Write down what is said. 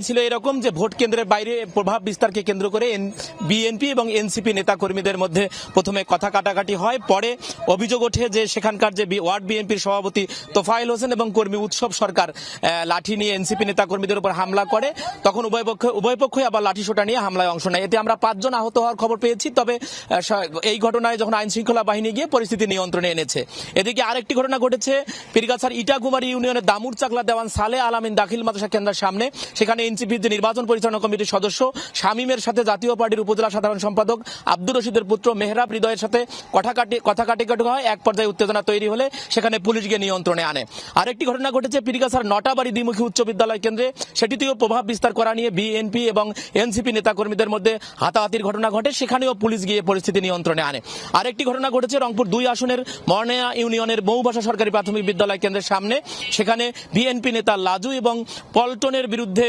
ছিল এরকম যে ভোট কেন্দ্রের বাইরে প্রভাব বিস্তারকে কেন্দ্র করে বিএনপি এবং এনসিপি নেতা কর্মীদের মধ্যে প্রথমে কথা কাটাকাটি হয়। পরে অভিযোগ ওঠে যে সেখানকার যে ওয়ার্ড বিএনপির সভাপতি তোফায়েল হোসেন এবং কর্মী উৎসব সরকার লাঠি নিয়ে এনসিপি নেতা কর্মীদের উপর হামলা করে। তখন উভয় পক্ষই আবার লাঠিসোঁটা নিয়ে হামলায় অংশ নেয়। এতে আমরা 5 জন আহত হওয়ার খবর পেয়েছি। তবে এই ঘটনায় যখন আইন শৃঙ্খলা বাহিনী গিয়ে পরিস্থিতি নিয়ন্ত্রণে এনেছে। এদিকে আরেকটি ঘটনা ঘটেছে পীরগাছার ইটাকুমারী ইউনিয়নের দামুর চাকলা দেওয়ান সালে আলামিন দাখিল মাদ্রাসা কেন্দ্রের সামনে। সেখানে এনসিপির যে নির্বাচন পরিচালনা কমিটির সদস্য শামীমের সাথে জাতীয় পার্টির উপজেলা সাধারণ সম্পাদক আব্দুর রশিদের পুত্র মেহরাব হৃদয়ের সাথে কথা কাটাকাটি হয়। এক পর্যায়ে উত্তেজনা তৈরি হলে সেখানে পুলিশ গিয়ে নিয়ন্ত্রণে আনে। আরেকটি ঘটনা ঘটেছে পীরগাছার নটাবাড়ি দ্বিমুখী উচ্চ বিদ্যালয় কেন্দ্রে। সেটিতেও প্রভাব বিস্তার করা নিয়ে বিএনপি এবং এনসিপি নেতাকর্মীদের মধ্যে হাতাহাতির ঘটনা ঘটে। সেখানেও পুলিশ গিয়ে পরিস্থিতি নিয়ন্ত্রণে আনে। আরেকটি ঘটনা ঘটেছে রংপুর 2 আসনের মর্নেয়া ইউনিয়নের মৌবাসা সরকারি প্রাথমিক বিদ্যালয় কেন্দ্রের সামনে। সেখানে বিএনপি নেতা লাজু এবং পল্টনের বিরুদ্ধে